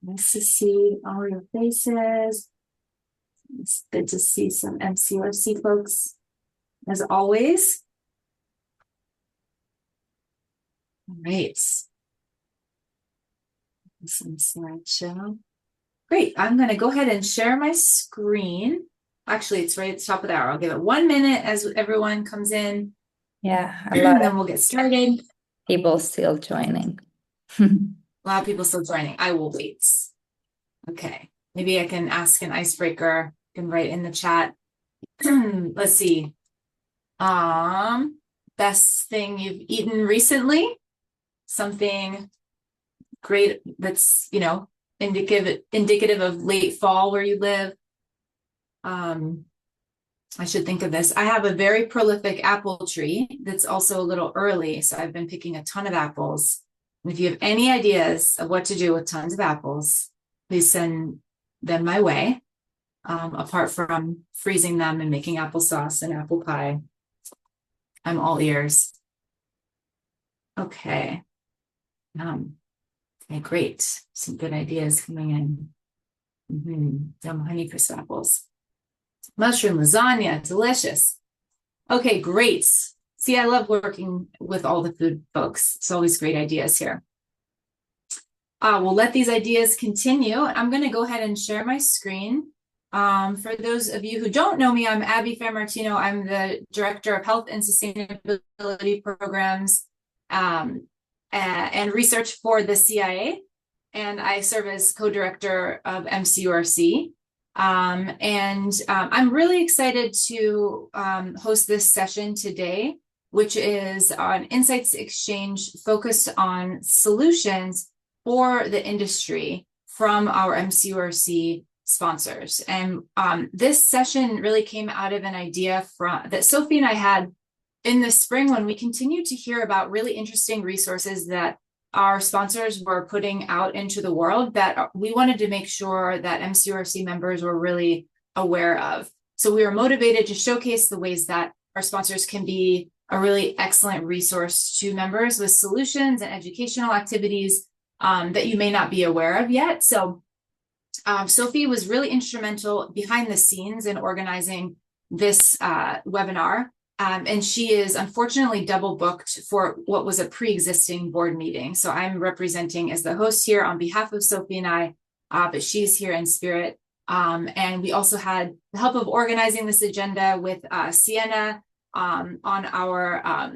Nice to see all your faces. It's good to see some MCURC folks, as always. All right. Some slideshow. Great. I'm going to go ahead and share my screen. Actually, it's right at the top of the hour. I'll give it 1 minute as everyone comes in. Yeah, And then we'll get started. people still joining. A lot of people still joining. I will wait. Okay. Maybe I can ask an icebreaker. You can write in the chat. Let's see. Best thing you've eaten recently? Something great that's, indicative of late fall where you live. I should think of this. I have a very prolific apple tree that's also a little early, so I've been picking a ton of apples. And if you have any ideas of what to do with tons of apples, please send them my way. Apart from freezing them and making applesauce and apple pie, I'm all ears. Okay. Okay, great. Some good ideas coming in. Yum, honeycrisp apples. Mushroom lasagna, delicious. Okay, great. See, I love working with all the food folks. It's always great ideas here. We'll let these ideas continue. I'm going to go ahead and share my screen. For those of you who don't know me, I'm Abby Fairmartino. I'm the Director of Health and Sustainability Programs and Research for the CIA. And I serve as co-director of MCURC. I'm really excited to host this session today, which is an insights exchange focused on solutions for the industry from our MCURC sponsors. And this session really came out of an idea that Sophie and I had in the spring when we continued to hear about really interesting resources that our sponsors were putting out into the world that we wanted to make sure that MCURC members were really aware of. So we were motivated to showcase the ways that our sponsors can be a really excellent resource to members with solutions and educational activities that you may not be aware of yet. So Sophie was really instrumental behind the scenes in organizing this webinar. And she is unfortunately double booked for what was a pre-existing board meeting. So I'm representing as the host here on behalf of Sophie and I, but she's here in spirit. And we also had the help of organizing this agenda with Sienna on our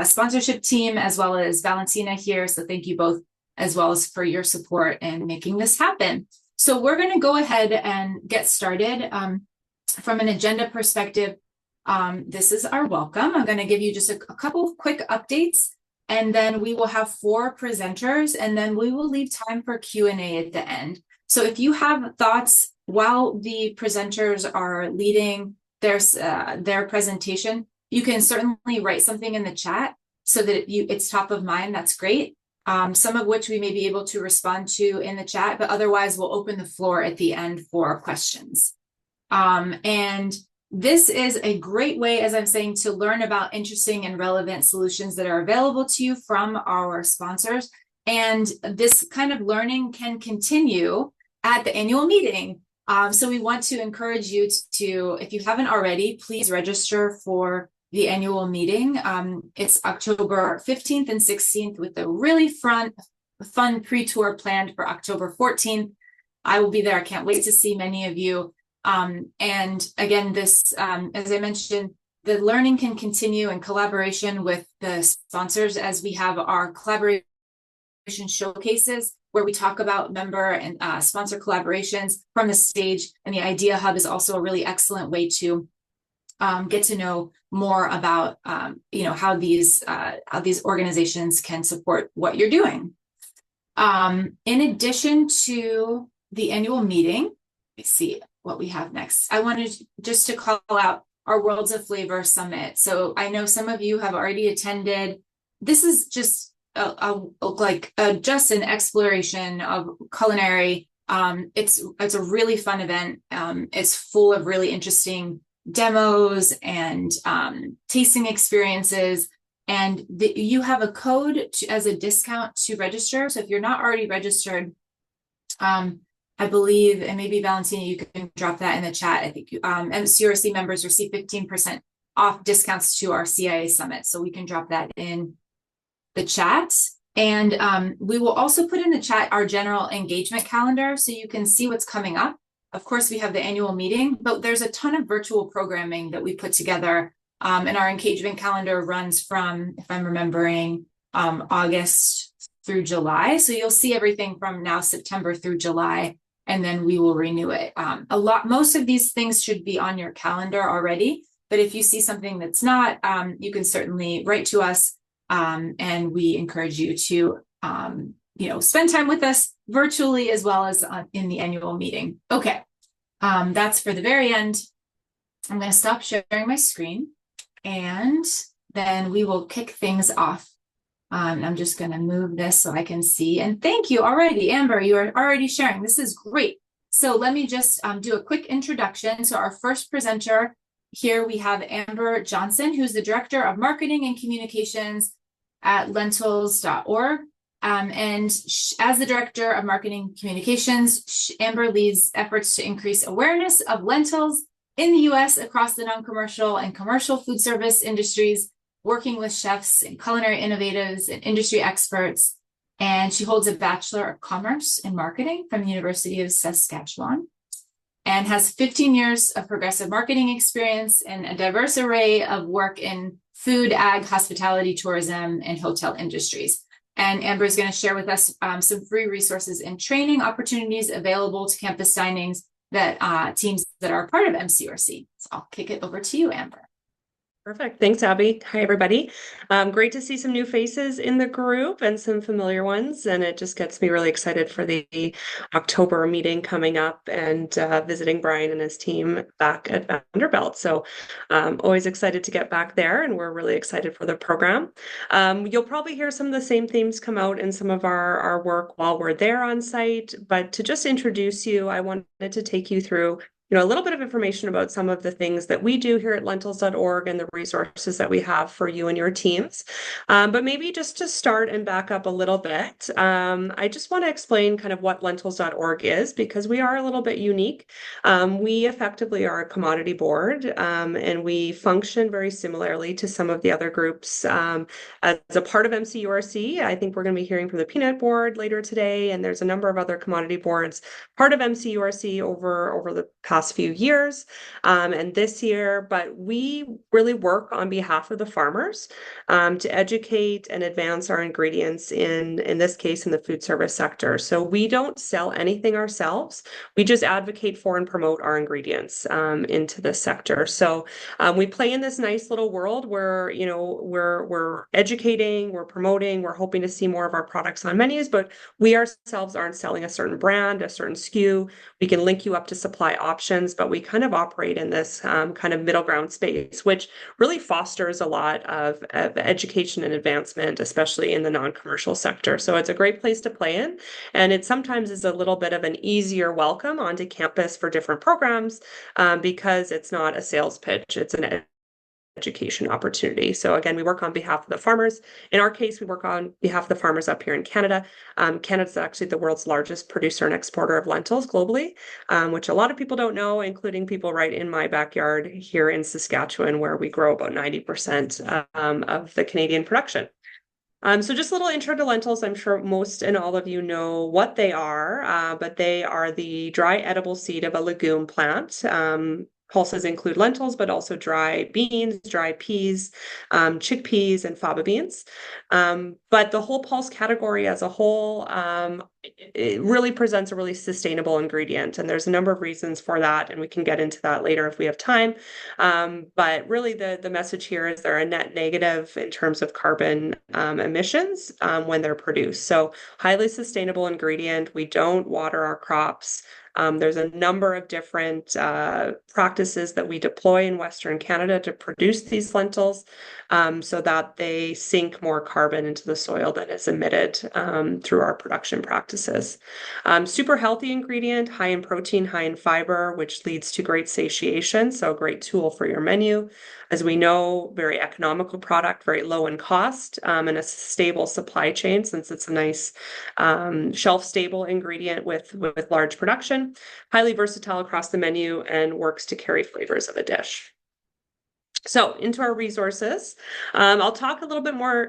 sponsorship team, as well as Valentina here. So thank you both, as well as for your support in making this happen. So we're going to go ahead and get started. From an agenda perspective, this is our welcome. I'm going to give you just a couple of quick updates, and then we will have 4 presenters, and then we will leave time for Q&A at the end. So if you have thoughts while the presenters are leading their presentation, you can certainly write something in the chat so that it's top of mind. That's great. Some of which we may be able to respond to in the chat, but otherwise we'll open the floor at the end for questions. And this is a great way, as I'm saying, to learn about interesting and relevant solutions that are available to you from our sponsors. And this kind of learning can continue at the annual meeting. So we want to encourage you to, if you haven't already, please register for the annual meeting. It's October 15th and 16th with a really fun pre-tour planned for October 14th. I will be there. I can't wait to see many of you. And again, this, as I mentioned, the learning can continue in collaboration with the sponsors as we have our collaboration showcases where we talk about member and sponsor collaborations from the stage. And the Idea Hub is also a really excellent way to get to know more about how these organizations can support what you're doing. In addition to the annual meeting, let's see what we have next. I wanted just to call out our Worlds of Flavor Summit. So I know some of you have already attended. This is just just an exploration of culinary. It's a really fun event. It's full of really interesting demos and tasting experiences, and you have a code as a discount to register. So if you're not already registered, I believe, and maybe Valentina, you can drop that in the chat. I think MCURC members receive 15% off discounts to our CIA summit. So we can drop that in the chat. And we will also put in the chat our general engagement calendar so you can see what's coming up. Of course, we have the annual meeting, but there's a ton of virtual programming that we put together. And our engagement calendar runs from, if I'm remembering, August through July. So you'll see everything from now September through July, and then we will renew it. Most of these things should be on your calendar already, but if you see something that's not, you can certainly write to us, and we encourage you to, spend time with us virtually as well as in the annual meeting. Okay, that's for the very end. I'm going to stop sharing my screen, and then we will kick things off. I'm just going to move this so I can see. And thank you already, Amber. You are already sharing. This is great. So let me just do a quick introduction. So our first presenter here, we have Amber Johnson, who's the Director of Marketing and Communications at lentils.org. As the Director of Marketing and Communications, Amber leads efforts to increase awareness of lentils in the U.S. across the non-commercial and commercial food service industries, working with chefs and culinary innovators and industry experts. And she holds a Bachelor of Commerce in Marketing from the University of Saskatchewan and has 15 years of progressive marketing experience and a diverse array of work in food, ag, hospitality, tourism, and hotel industries. And Amber is going to share with us some free resources and training opportunities available to campus signings that teams that are part of MCURC. So I'll kick it over to you, Amber. Perfect. Thanks, Abby. Hi, everybody. Great to see some new faces in the group and some familiar ones. And it just gets me really excited for the October meeting coming up and visiting Brian and his team back at Vanderbilt. So always excited to get back there, and we're really excited for the program. You'll probably hear some of the same themes come out in some of our work while we're there on site. But to just introduce you, I wanted to take you through a little bit of information about some of the things that we do here at lentils.org and the resources that we have for you and your teams. But maybe just to start and back up a little bit, I just want to explain kind of what lentils.org is, because we are a little bit unique. We effectively are a commodity board, and we function very similarly to some of the other groups. As a part of MCURC, I think we're going to be hearing from the Peanut Board later today, and there's a number of other commodity boards part of MCURC over the past few years and this year, but we really work on behalf of the farmers to educate and advance our ingredients in this case in the food service sector. So we don't sell anything ourselves. We just advocate for and promote our ingredients into this sector. So we play in this nice little world where we're educating, we're promoting, we're hoping to see more of our products on menus, but we ourselves aren't selling a certain brand, a certain SKU. We can link you up to supply options, but we kind of operate in this kind of middle ground space, which really fosters a lot of education and advancement, especially in the non-commercial sector. So it's a great place to play in, and it sometimes is a little bit of an easier welcome onto campus for different programs because it's not a sales pitch, it's an education opportunity. So again, we work on behalf of the farmers. In our case, we work on behalf of the farmers up here in Canada. Canada is actually the world's largest producer and exporter of lentils globally, which a lot of people don't know, including people right in my backyard here in Saskatchewan, where we grow about 90% of the Canadian production. So just a little intro to lentils. I'm sure most and all of you know what they are, but they are the dry edible seed of a legume plant. Pulses include lentils, but also dry beans, dry peas, chickpeas, and faba beans. But the whole pulse category as a whole, it really presents a really sustainable ingredient. And there's a number of reasons for that, and we can get into that later if we have time. But really the message here is they're a net negative in terms of carbon emissions when they're produced. So highly sustainable ingredient. We don't water our crops. There's a number of different practices that we deploy in Western Canada to produce these lentils so that they sink more carbon into the soil that is emitted through our production practices. Super healthy ingredient, high in protein, high in fiber, which leads to great satiation. So a great tool for your menu. As we know, very economical product, very low in cost, and a stable supply chain since it's a nice shelf-stable ingredient with large production, highly versatile across the menu, and works to carry flavors of a dish. So into our resources, I'll talk a little bit more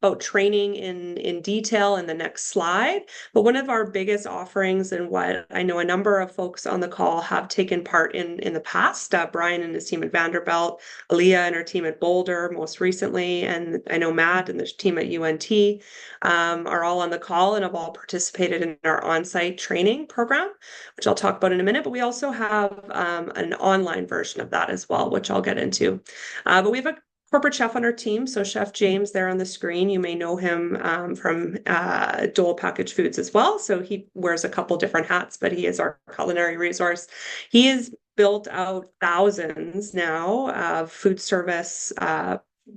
about training in detail in the next slide. But one of our biggest offerings, and what I know a number of folks on the call have taken part in the past, Brian and his team at Vanderbilt, Aaliyah and her team at Boulder most recently, and I know Matt and the team at UNT are all on the call and have all participated in our on-site training program, which I'll talk about in a minute. But we also have an online version of that as well, which I'll get into. But we have a corporate chef on our team. So Chef James there on the screen, you may know him from Dole Packaged Foods as well. So he wears a couple different hats, but he is our culinary resource. He has built out thousands now of food service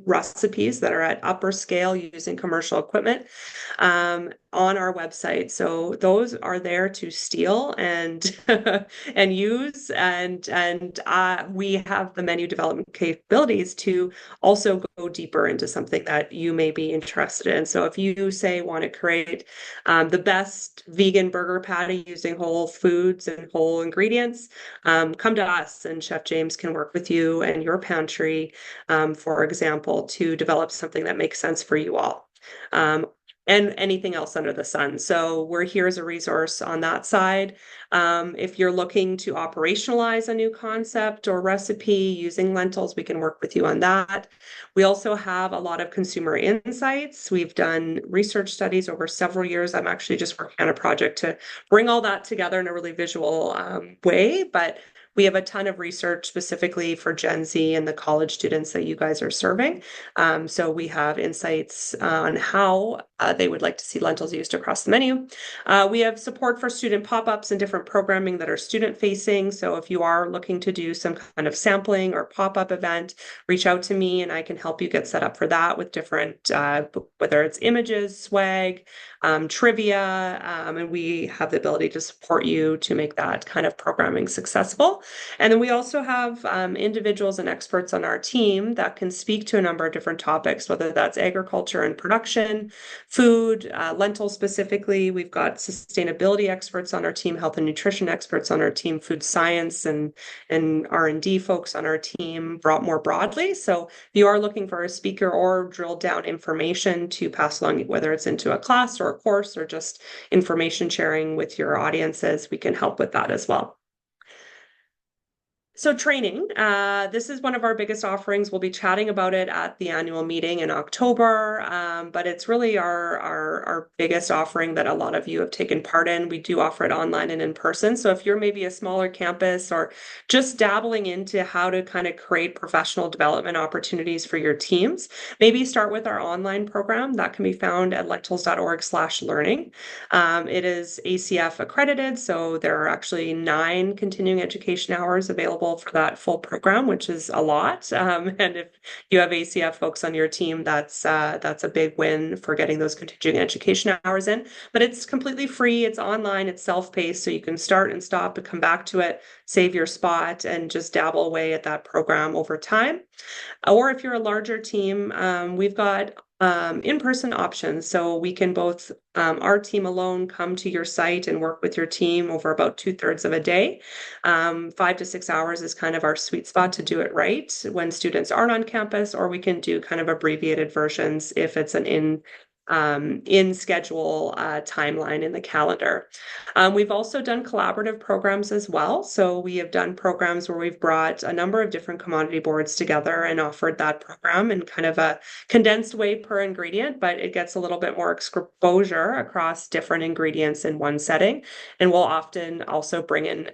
recipes that are at upper scale using commercial equipment on our website. So those are there to steal and and use, and we have the menu development capabilities to also go deeper into something that you may be interested in. So if you say want to create the best vegan burger patty using whole foods and whole ingredients, come to us and Chef James can work with you and your pantry, for example, to develop something that makes sense for you all. And anything else under the sun. So we're here as a resource on that side. If you're looking to operationalize a new concept or recipe using lentils, we can work with you on that. We also have a lot of consumer insights. We've done research studies over several years. I'm actually just working on a project to bring all that together in a really visual way, but we have a ton of research specifically for Gen Z and the college students that you guys are serving. So we have insights on how they would like to see lentils used across the menu. We have support for student pop-ups and different programming that are student facing. So if you are looking to do some kind of sampling or pop-up event, reach out to me and I can help you get set up for that with different, whether it's images, swag, trivia, and we have the ability to support you to make that kind of programming successful. And then we also have individuals and experts on our team that can speak to a number of different topics, whether that's agriculture and production, food, lentils specifically. We've got sustainability experts on our team, health and nutrition experts on our team, food science and R&D folks on our team brought more broadly. So if you are looking for a speaker or drill down information to pass along, whether it's into a class or a course or just information sharing with your audiences, we can help with that as well. So training, this is one of our biggest offerings. We'll be chatting about it at the annual meeting in October, but it's really our biggest offering that a lot of you have taken part in. We do offer it online and in person. So if you're maybe a smaller campus or just dabbling into how to kind of create professional development opportunities for your teams, maybe start with our online program that can be found at lentils.org/learning. It is ACF accredited, so there are actually 9 continuing education hours available for that full program, which is a lot. And if you have ACF folks on your team, that's a big win for getting those continuing education hours in. But it's completely free. It's online. It's self-paced, so you can start and stop and come back to it, save your spot, and just dabble away at that program over time. Or if you're a larger team, we've got in-person options. So we can both, our team alone, come to your site and work with your team over about 2/3 of a day. 5 to 6 hours is kind of our sweet spot to do it right when students aren't on campus, or we can do kind of abbreviated versions if it's an in schedule timeline in the calendar. We've also done collaborative programs as well. So we have done programs where we've brought a number of different commodity boards together and offered that program in kind of a condensed way per ingredient, but it gets a little bit more exposure across different ingredients in one setting. And we'll often also bring in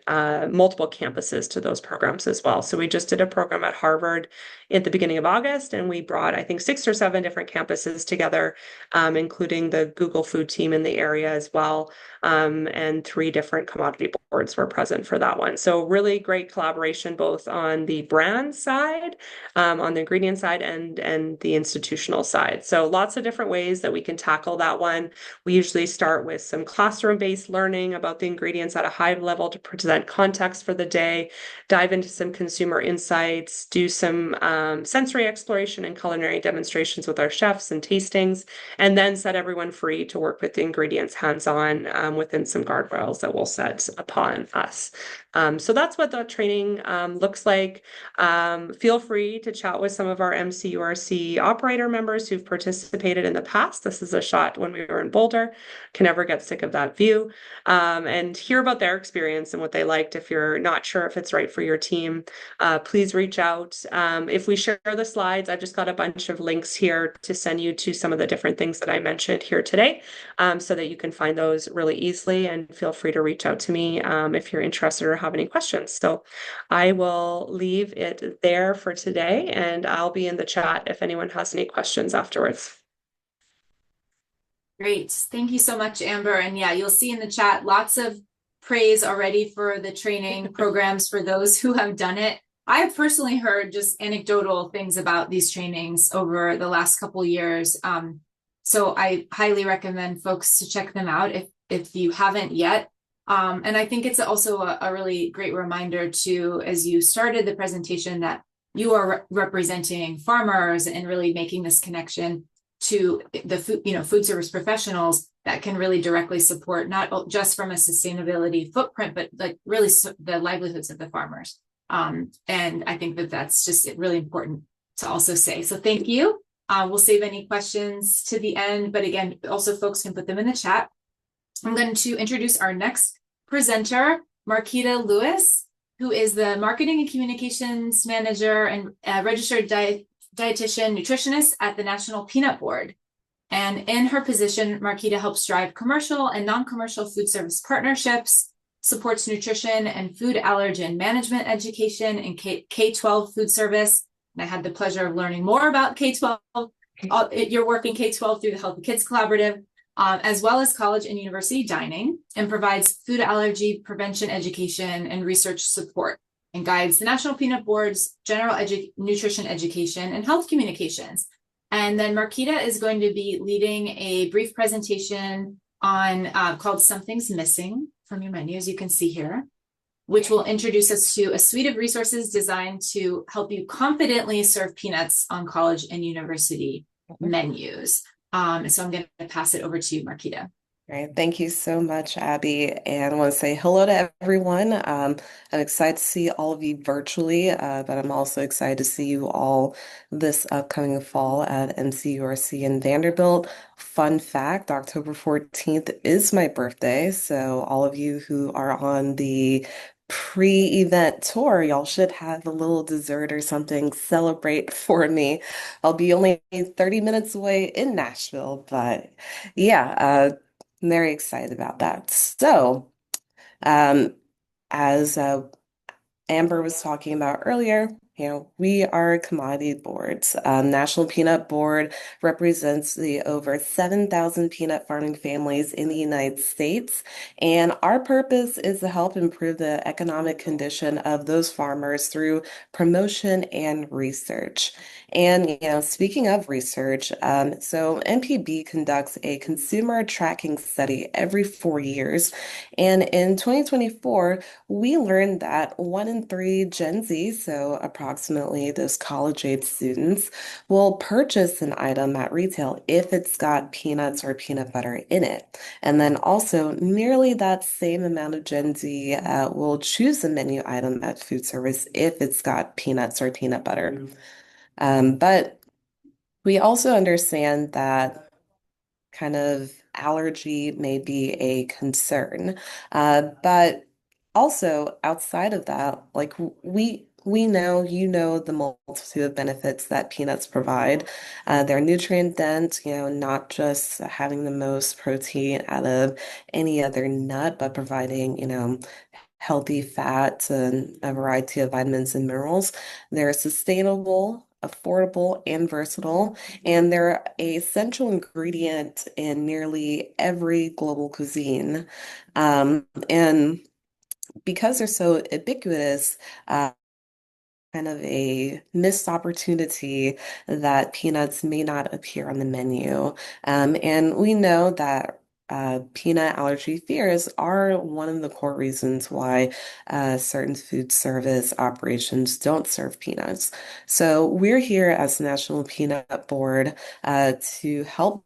multiple campuses to those programs as well. So we just did a program at Harvard at the beginning of August, and we brought, I think, 6 or 7 different campuses together including the Google food team in the area as well. And 3 different commodity boards were present for that one. So really great collaboration both on the brand side, on the ingredient side, and the institutional side. So lots of different ways that we can tackle that one. We usually start with some classroom-based learning about the ingredients at a high level to present context for the day, dive into some consumer insights, do some sensory exploration and culinary demonstrations with our chefs and tastings, and then set everyone free to work with the ingredients hands-on within some guardrails that we'll set upon us. So that's what the training looks like. Feel free to chat with some of our MCURC operator members who've participated in the past. This is a shot when we were in Boulder. Can never get sick of that view. And hear about their experience and what they liked. If you're not sure if it's right for your team, please reach out. If we share the slides, I've just got a bunch of links here to send you to some of the different things that I mentioned here today, so that you can find those really easily, and feel free to reach out to me if you're interested or have any questions. So I will leave it there for today, and I'll be in the chat if anyone has any questions afterwards. Great. Thank you so much, Amber. And yeah, you'll see in the chat lots of praise already for the training programs for those who have done it. I have personally heard just anecdotal things about these trainings over the last couple years. So I highly recommend folks to check them out if you haven't yet. And I think it's also a really great reminder to, as you started the presentation, that you are representing farmers and really making this connection to the food service professionals that can really directly support, not just from a sustainability footprint, but like really the livelihoods of the farmers. And I think that that's just really important to also say. So thank you. We'll save any questions to the end, but again, also folks can put them in the chat. I'm going to introduce our next presenter, Marquita Lewis, who is the Marketing and Communications Manager and Registered Dietitian Nutritionist at the National Peanut Board. And in her position, Marquita helps drive commercial and non-commercial food service partnerships, supports nutrition and food allergen management education in K-12 food service. And I had the pleasure of learning more about K-12, your work in K-12 through the Healthy Kids Collaborative, as well as college and university dining, and provides food allergy prevention education and research support, and guides the National Peanut Board's general nutrition education and health communications. And then Marquita is going to be leading a brief presentation on called Something's Missing from your menu, as you can see here, which will introduce us to a suite of resources designed to help you confidently serve peanuts on college and university menus. So I'm going to pass it over to you, Marquita. Great. Thank you so much, Abby. And I want to say hello to everyone. I'm excited to see all of you virtually, but I'm also excited to see you all this upcoming fall at MCURC in Vanderbilt. Fun fact, October 14th is my birthday. So all of you who are on the pre-event tour, y'all should have a little dessert or something, celebrate for me. I'll be only 30 minutes away in Nashville, but yeah, I'm very excited about that. So, as Amber was talking about earlier, we are commodity boards. National Peanut Board represents the over 7,000 peanut farming families in the United States, and our purpose is to help improve the economic condition of those farmers through promotion and research. And, speaking of research, so NPB conducts a consumer tracking study every 4 years, and in 2024, we learned that 1 in 3 Gen Z, so approximately those college-age students, will purchase an item at retail if it's got peanuts or peanut butter in it. And then also, nearly that same amount of Gen Z will choose a menu item at food service if it's got peanuts or peanut butter. But we also understand that kind of allergy may be a concern. But also outside of that, like we know, the multitude of benefits that peanuts provide. They're nutrient dense, not just having the most protein out of any other nut, but providing, healthy fats and a variety of vitamins and minerals. They're sustainable, affordable and versatile, and they're a central ingredient in nearly every global cuisine. And because they're so ubiquitous, kind of a missed opportunity that peanuts may not appear on the menu. And we know that peanut allergy fears are one of the core reasons why certain food service operations don't serve peanuts. So we're here as National Peanut Board to help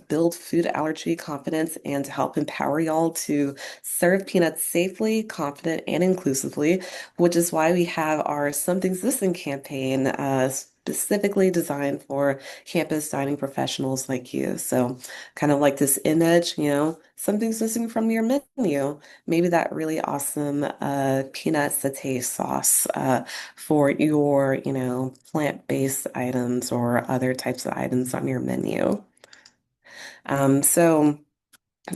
build food allergy confidence and to help empower y'all to serve peanuts safely, confident, and inclusively, which is why we have our Something's Missing campaign specifically designed for campus dining professionals like you. So kind of like this image, something's missing from your menu. Maybe that really awesome peanut satay sauce for your, plant-based items or other types of items on your menu. So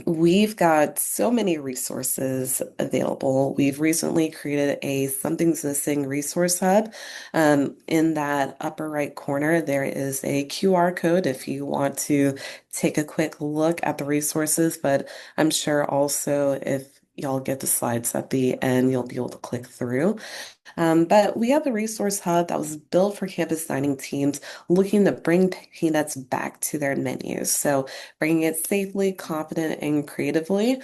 we've got so many resources available. We've recently created a Something's Missing resource hub. In that upper right corner, there is a QR code if you want to take a quick look at the resources, but I'm sure also if y'all get the slides at the end, you'll be able to click through. But we have a resource hub that was built for campus dining teams looking to bring peanuts back to their menus. So bringing it safely, confident, and creatively.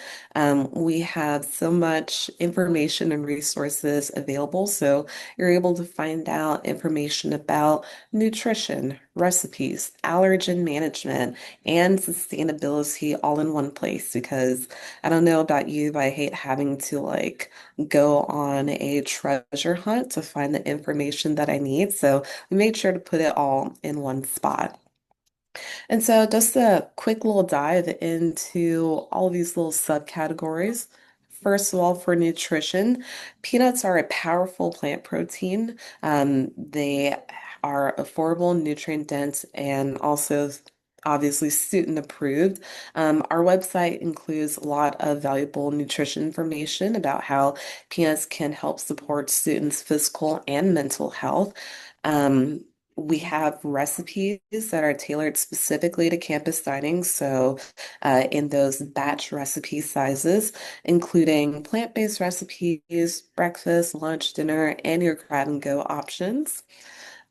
We have so much information and resources available. So you're able to find out information about nutrition, recipes, allergen management, and sustainability all in one place. Because I don't know about you, but I hate having to go on a treasure hunt to find the information that I need. So we made sure to put it all in one spot. And so just a quick little dive into all of these little subcategories. First of all, for nutrition, peanuts are a powerful plant protein. They are affordable, nutrient dense, and also obviously student approved. Our website includes a lot of valuable nutrition information about how peanuts can help support students' physical and mental health. Um, we have recipes that are tailored specifically to campus dining. So, in those batch recipe sizes, including plant-based recipes, breakfast, lunch, dinner, and your grab and go options.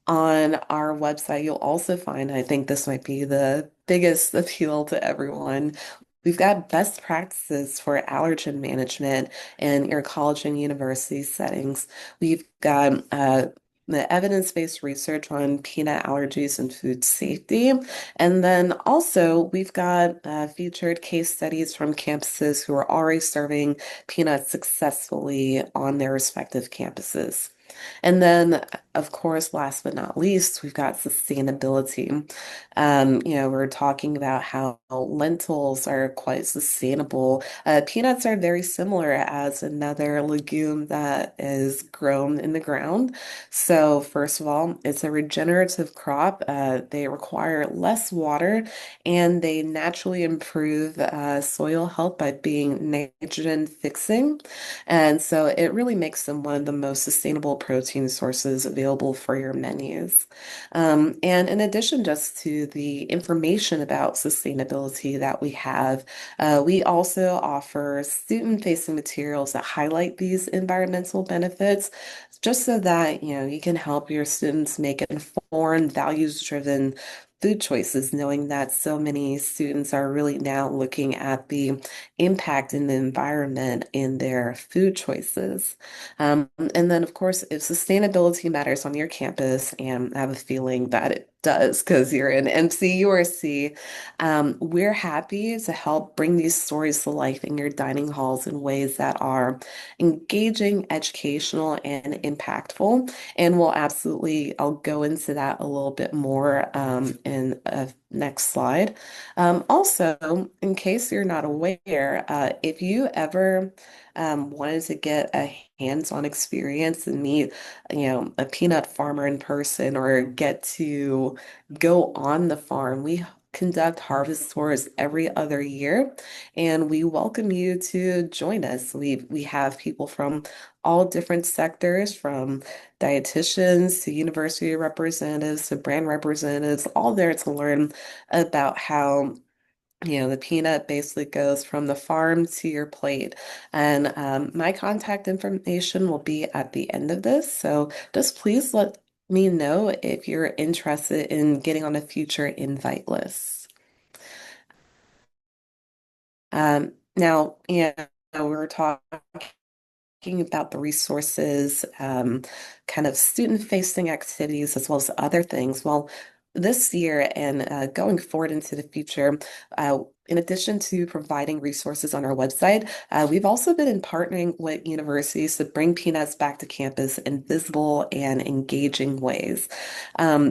On our website, you'll also find, I think this might be the biggest appeal to everyone. We've got best practices for allergen management in your college and university settings. We've got the evidence-based research on peanut allergies and food safety. And then also, we've got featured case studies from campuses who are already serving peanuts successfully on their respective campuses. And then, of course, last but not least, we've got sustainability. We're talking about how lentils are quite sustainable. Peanuts are very similar as another legume that is grown in the ground. So, first of all, it's a regenerative crop. They require less water and they naturally improve soil health by being nitrogen fixing. And so it really makes them one of the most sustainable protein sources available for your menus. And in addition, just to the information about sustainability that we have, we also offer student-facing materials that highlight these environmental benefits, just so that you can help your students make informed, values-driven food choices, knowing that so many students are really now looking at the impact in the environment in their food choices. And then, of course, if sustainability matters on your campus, and I have a feeling that it does because you're in MCURC, we're happy to help bring these stories to life in your dining halls in ways that are engaging, educational, and impactful. And I'll go into that a little bit more in a next slide. Also, in case you're not aware, if you ever wanted to get a hands-on experience and meet, a peanut farmer in person or get to go on the farm, we conduct harvest tours every other year, and we welcome you to join us. We have people from all different sectors, from dietitians to university representatives to brand representatives, all there to learn about how the peanut basically goes from the farm to your plate. And my contact information will be at the end of this. So just please let me know if you're interested in getting on a future invite list. Now, we were talking about the resources, kind of student-facing activities, as well as other things. Well, this year and going forward into the future, in addition to providing resources on our website, we've also been partnering with universities to bring peanuts back to campus in visible and engaging ways.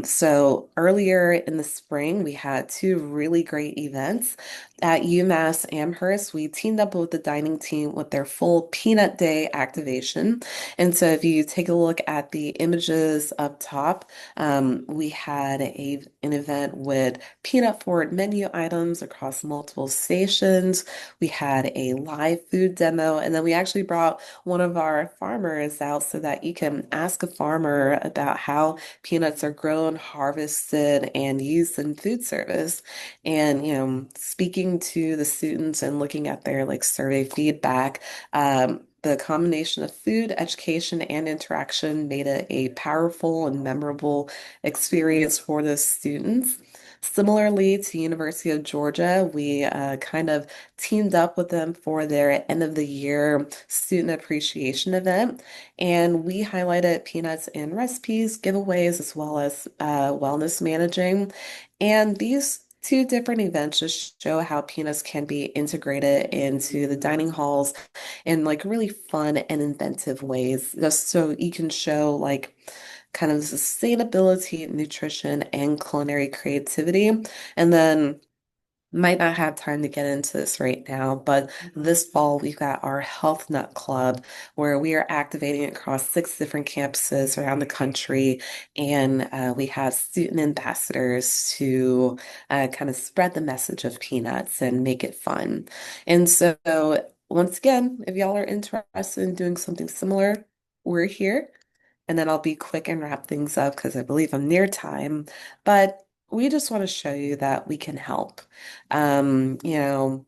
So earlier in the spring, we had two really great events. At UMass Amherst, we teamed up with the dining team with their full Peanut Day activation. And so if you take a look at the images up top, we had an event with peanut forward menu items across multiple stations. We had a live food demo, and then we actually brought one of our farmers out so that you can ask a farmer about how peanuts are grown, harvested, and used in food service. And, speaking to the students and looking at their survey feedback, the combination of food, education, and interaction made it a powerful and memorable experience for the students. Similarly to University of Georgia, we kind of teamed up with them for their end of the year student appreciation event, and we highlighted peanuts in recipes, giveaways, as well as wellness managing. And these two different events just show how peanuts can be integrated into the dining halls in really fun and inventive ways, just so you can show kind of sustainability, nutrition, and culinary creativity. And then might not have time to get into this right now, but this fall we've got our Health Nut Club where we are activating across 6 different campuses around the country, and we have student ambassadors to kind of spread the message of peanuts and make it fun. And so, once again, if y'all are interested in doing something similar, we're here. And then I'll be quick and wrap things up because I believe I'm near time. But we just want to show you that we can help. Um, you know,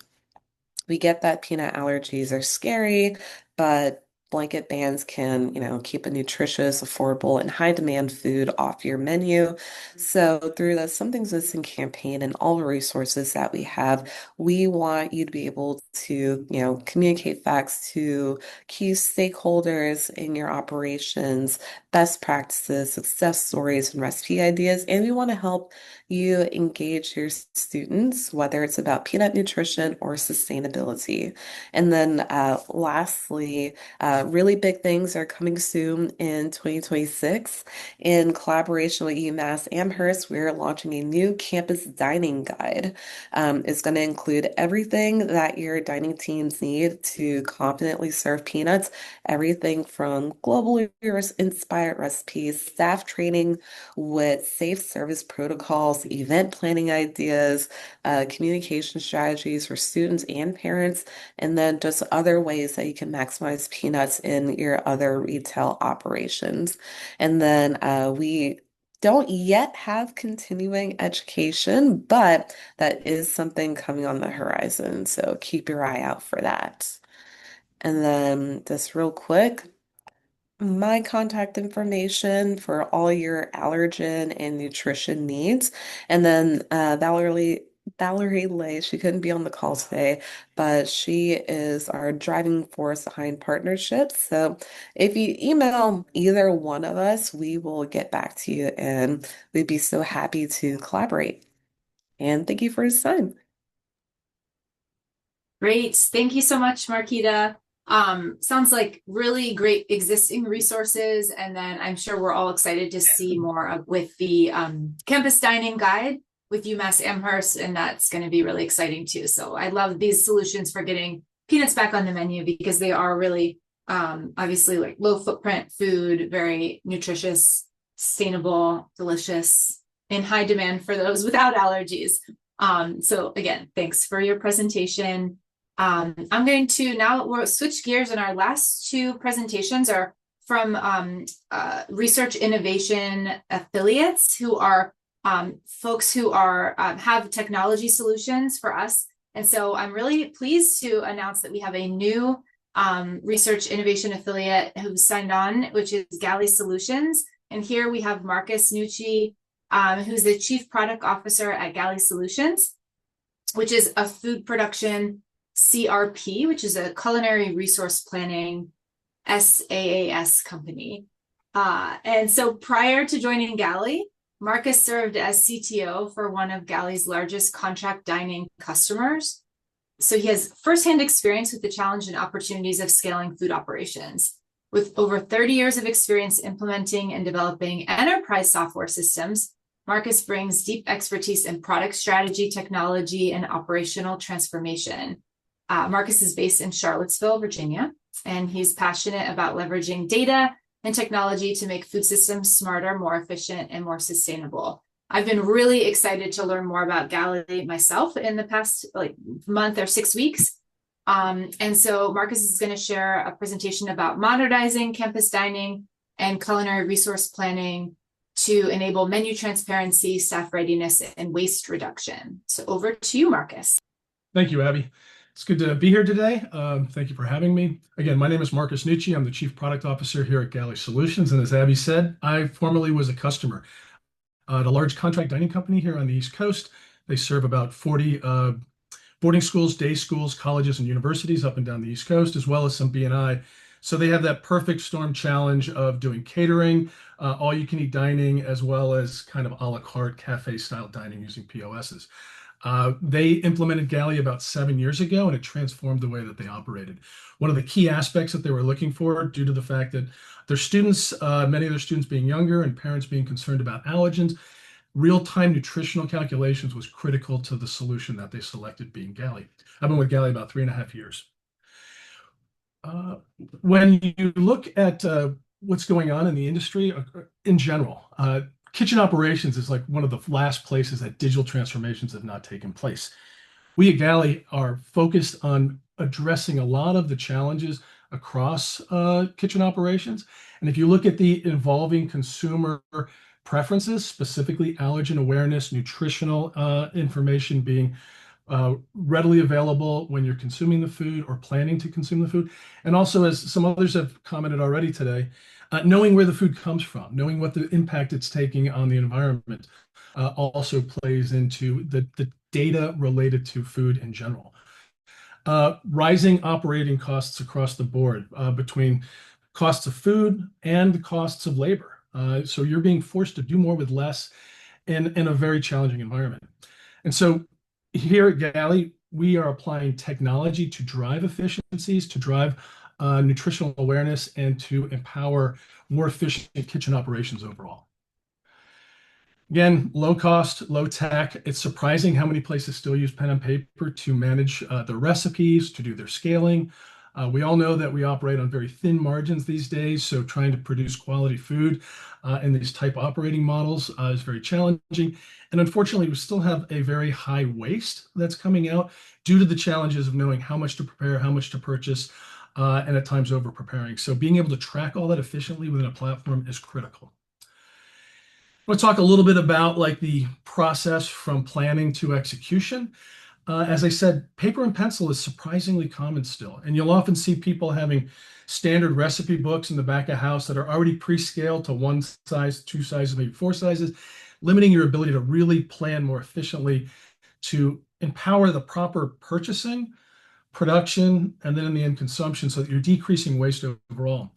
we get that peanut allergies are scary, but blanket bans can, keep a nutritious, affordable, and high demand food off your menu. So through the Something's Missing campaign and all the resources that we have, we want you to be able to, communicate facts to key stakeholders in your operations, best practices, success stories, and recipe ideas. And we want to help you engage your students, whether it's about peanut nutrition or sustainability. And then lastly, really big things are coming soon in 2026. In collaboration with UMass Amherst, we're launching a new campus dining guide. It's going to include everything that your dining teams need to confidently serve peanuts, everything from globally inspired recipes, staff training with safe service protocols, event planning ideas, communication strategies for students and parents, and then just other ways that you can maximize peanuts in your other retail operations. And then we don't yet have continuing education, but that is something coming on the horizon. So keep your eye out for that. And then just real quick, my contact information for all your allergen and nutrition needs. And then Valerie Lay, she couldn't be on the call today, but she is our driving force behind partnerships. So if you email either one of us, we will get back to you and we'd be so happy to collaborate. And thank you for his time. Great. Thank you so much, Marquita. Sounds like really great existing resources. And then I'm sure we're all excited to see more with the campus dining guide with UMass Amherst, and that's going to be really exciting too. So I love these solutions for getting peanuts back on the menu because they are really obviously low footprint food, very nutritious, sustainable, delicious, in high demand for those without allergies. So again, thanks for your presentation. I'm going to now we'll switch gears, and our last two presentations are from research innovation affiliates who are folks who are have technology solutions for us. And so I'm really pleased to announce that we have a new research innovation affiliate who's signed on, which is Galley Solutions. And here we have Marcus Nucci, who's the Chief Product Officer at Galley Solutions, which is a food production CRP, which is a Culinary Resource Planning SaaS company. And so prior to joining Galley, Marcus served as CTO for one of Galley's largest contract dining customers. So he has firsthand experience with the challenge and opportunities of scaling food operations. With over 30 years of experience implementing and developing enterprise software systems, Marcus brings deep expertise in product strategy, technology, and operational transformation. Marcus is based in Charlottesville, Virginia, and he's passionate about leveraging data and technology to make food systems smarter, more efficient, and more sustainable. I've been really excited to learn more about Galley myself in the past month or 6 weeks. And so Marcus is going to share a presentation about modernizing campus dining and culinary resource planning to enable menu transparency, staff readiness, and waste reduction. So over to you, Marcus. Thank you, Abby. It's good to be here today. Thank you for having me. Again, my name is Marcus Nucci. I'm the Chief Product Officer here at Galley Solutions. And as Abby said, I formerly was a customer at a large contract dining company here on the East Coast. They serve about 40 boarding schools, day schools, colleges, and universities up and down the East Coast, as well as some B&I. So they have that perfect storm challenge of doing catering, all-you-can-eat dining, as well as kind of a la carte cafe-style dining using POSs. They implemented Galley about 7 years ago, and it transformed the way that they operated. One of the key aspects that they were looking for, due to the fact that their students, many of their students being younger and parents being concerned about allergens, real-time nutritional calculations was critical to the solution that they selected, being Galley. I've been with Galley about 3.5 years. When you look at what's going on in the industry in general, kitchen operations is like one of the last places that digital transformations have not taken place. We at Galley are focused on addressing a lot of the challenges across kitchen operations. And if you look at the evolving consumer preferences, specifically allergen awareness, nutritional information being readily available when you're consuming the food or planning to consume the food. And also, as some others have commented already today, knowing where the food comes from, knowing what the impact it's taking on the environment also plays into the data related to food in general. Rising operating costs across the board between costs of food and the costs of labor. So you're being forced to do more with less in a very challenging environment. And so here at Galley, we are applying technology to drive efficiencies, to drive nutritional awareness, and to empower more efficient kitchen operations overall. Again, low cost, low tech. It's surprising how many places still use pen and paper to manage the recipes, to do their scaling. We all know that we operate on very thin margins these days, so trying to produce quality food in these type operating models is very challenging. And unfortunately, we still have a very high waste that's coming out due to the challenges of knowing how much to prepare, how much to purchase, and at times over preparing. So being able to track all that efficiently within a platform is critical. I want to talk a little bit about the process from planning to execution. As I said, paper and pencil is surprisingly common still, and you'll often see people having standard recipe books in the back of house that are already pre-scaled to 1 size, 2 sizes, maybe 4 sizes, limiting your ability to really plan more efficiently to empower the proper purchasing, production, and then in the end consumption, so that you're decreasing waste overall.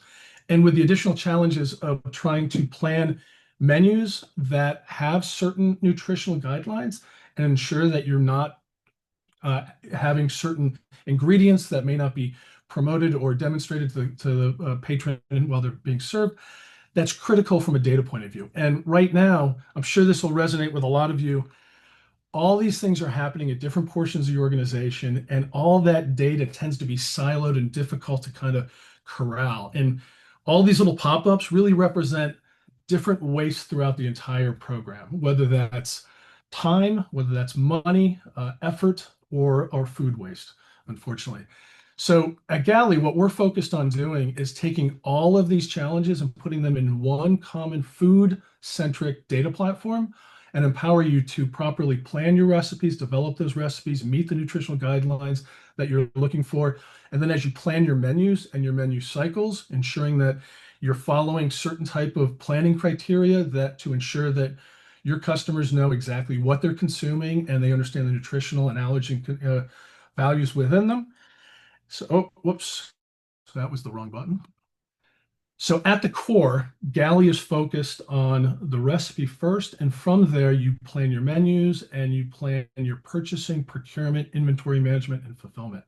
And with the additional challenges of trying to plan menus that have certain nutritional guidelines and ensure that you're not having certain ingredients that may not be promoted or demonstrated to the patron while they're being served, that's critical from a data point of view. And right now, I'm sure this will resonate with a lot of you. All these things are happening at different portions of your organization, and all that data tends to be siloed and difficult to kind of corral. And all these little pop-ups really represent different waste throughout the entire program, whether that's time, whether that's money, effort, or food waste, unfortunately. So at Galley, what we're focused on doing is taking all of these challenges and putting them in one common food-centric data platform and empower you to properly plan your recipes, develop those recipes, meet the nutritional guidelines that you're looking for. And then as you plan your menus and your menu cycles, ensuring that you're following certain type of planning criteria that to ensure that your customers know exactly what they're consuming and they understand the nutritional and allergen values within them. So, oh, whoops, so that was the wrong button. So at the core, Galley is focused on the recipe first, and from there you plan your menus and you plan your purchasing, procurement, inventory management, and fulfillment.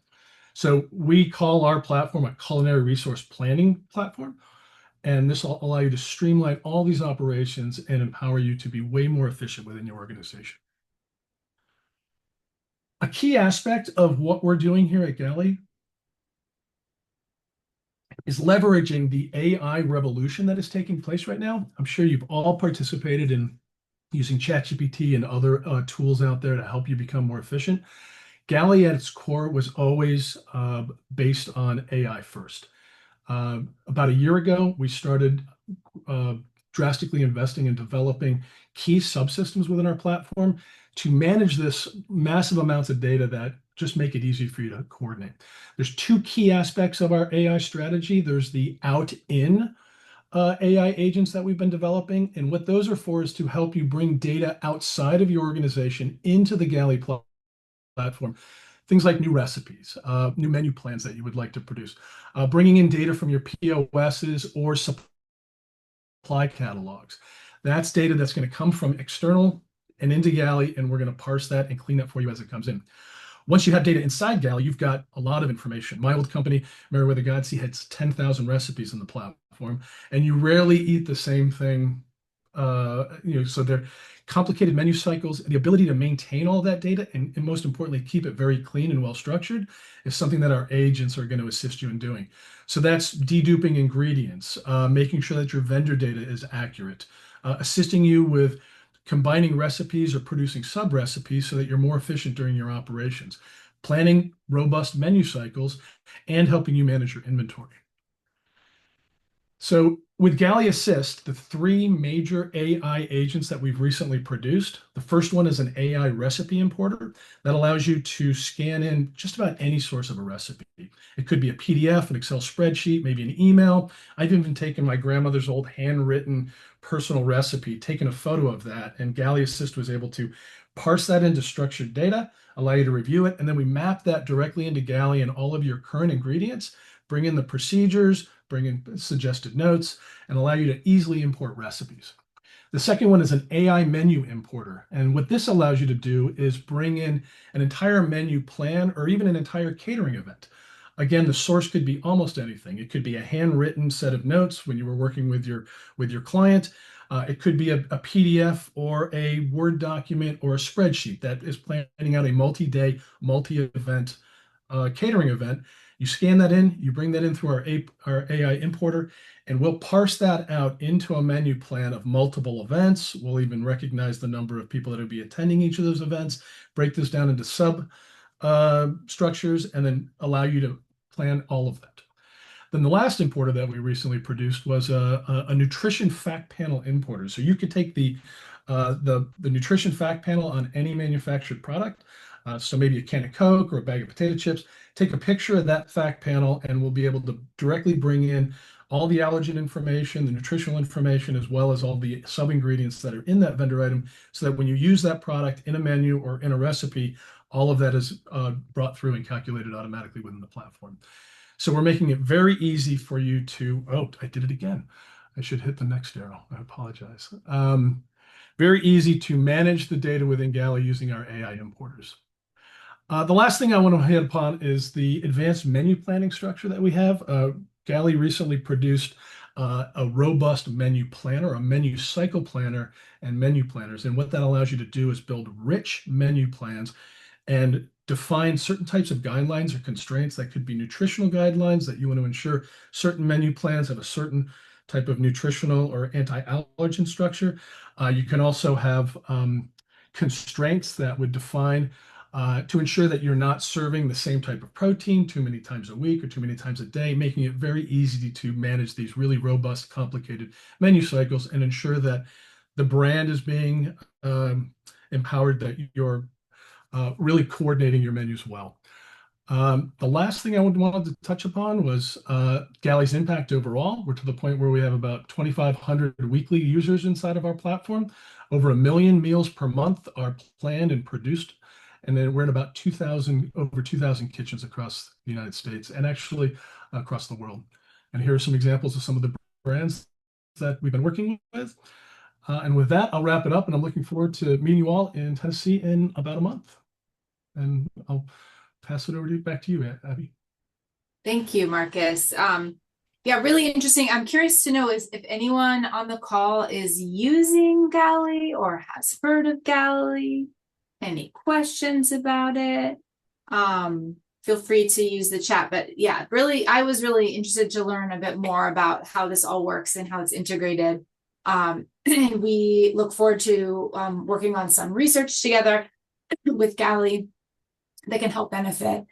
So we call our platform a Culinary Resource Planning platform, and this will allow you to streamline all these operations and empower you to be way more efficient within your organization. A key aspect of what we're doing here at Galley is leveraging the AI revolution that is taking place right now. I'm sure you've all participated in using ChatGPT and other tools out there to help you become more efficient. Galley at its core was always based on AI first. About a year ago, we started drastically investing in developing key subsystems within our platform to manage this massive amounts of data that just make it easy for you to coordinate. There's two key aspects of our AI strategy. There's the out-in AI agents that we've been developing, and what those are for is to help you bring data outside of your organization into the Galley platform. Things like new recipes, new menu plans that you would like to produce, bringing in data from your POSs or supply catalogs. That's data that's going to come from external and into Galley, and we're going to parse that and clean that for you as it comes in. Once you have data inside Galley, you've got a lot of information. My old company, Meriwether Godsey, had 10,000 recipes in the platform, and you rarely eat the same thing. So they're complicated menu cycles. The ability to maintain all that data and most importantly, keep it very clean and well structured is something that our agents are going to assist you in doing. So that's deduping ingredients, making sure that your vendor data is accurate, assisting you with combining recipes or producing sub-recipes so that you're more efficient during your operations, planning robust menu cycles, and helping you manage your inventory. So with Galley Assist, the three major AI agents that we've recently produced, the first one is an AI recipe importer that allows you to scan in just about any source of a recipe. It could be a PDF, an Excel spreadsheet, maybe an email. I've even taken my grandmother's old handwritten personal recipe, taken a photo of that, and Galley Assist was able to parse that into structured data, allow you to review it, and then we map that directly into Galley and all of your current ingredients, bring in the procedures, bring in suggested notes, and allow you to easily import recipes. The second one is an AI menu importer. And what this allows you to do is bring in an entire menu plan or even an entire catering event. Again, the source could be almost anything. It could be a handwritten set of notes when you were working with your client. It could be a PDF or a Word document or a spreadsheet that is planning out a multi-day, multi-event catering event. You scan that in, you bring that in through our AI importer, and we'll parse that out into a menu plan of multiple events. We'll even recognize the number of people that will be attending each of those events, break this down into sub structures, and then allow you to plan all of that. Then the last importer that we recently produced was a nutrition fact panel importer. So you could take the nutrition fact panel on any manufactured product. So maybe a can of Coke or a bag of potato chips, take a picture of that fact panel and we'll be able to directly bring in all the allergen information, the nutritional information, as well as all the sub-ingredients that are in that vendor item so that when you use that product in a menu or in a recipe, all of that is brought through and calculated automatically within the platform. So we're making it very easy for you to, oh, I did it again. I should hit the next arrow. I apologize. Very easy to manage the data within Galley using our AI importers. The last thing I want to hit upon is the advanced menu planning structure that we have. Galley recently produced a robust menu planner, a menu cycle planner, and menu planners. And what that allows you to do is build rich menu plans and define certain types of guidelines or constraints that could be nutritional guidelines that you want to ensure certain menu plans have a certain type of nutritional or anti-allergen structure. You can also have constraints that would define to ensure that you're not serving the same type of protein too many times a week or too many times a day, making it very easy to manage these really robust, complicated menu cycles and ensure that the brand is being empowered, that you're really coordinating your menus well. The last thing I wanted to touch upon was Galley's impact overall. We're to the point where we have about 2,500 weekly users inside of our platform. Over 1 million meals per month are planned and produced. And then we're in about over 2,000 kitchens across the United States and actually across the world. And here are some examples of some of the brands that we've been working with. And with that, I'll wrap it up, and I'm looking forward to meeting you all in Tennessee in about a month. And I'll pass it over back to you, Abby. Thank you, Marcus. Yeah, really interesting. I'm curious to know if anyone on the call is using Galley or has heard of Galley. Any questions about it? Feel free to use the chat. But yeah, really, I was really interested to learn a bit more about how this all works and how it's integrated. And we look forward to working on some research together with Galley that can help benefit,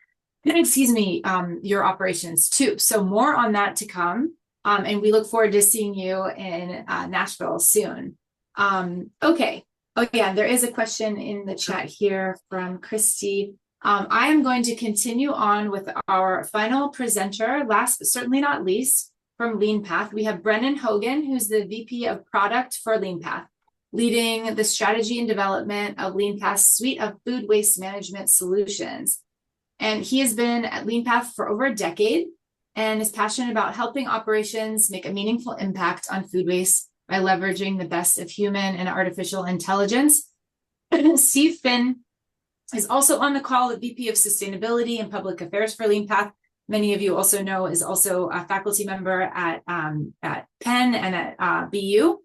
excuse me, your operations too. So more on that to come. And we look forward to seeing you in Nashville soon. Okay. Oh yeah, there is a question in the chat here from Christy. I am going to continue on with our final presenter, last but certainly not least, from Leanpath. We have Brennan Hogan, who's the VP of Product for Leanpath, leading the strategy and development of Leanpath's suite of food waste management solutions. And he has been at Leanpath for over a decade and is passionate about helping operations make a meaningful impact on food waste by leveraging the best of human and artificial intelligence. Steve Finn is also on the call, the VP of Sustainability and Public Affairs for Leanpath. Many of you also know is also a faculty member at Penn and at BU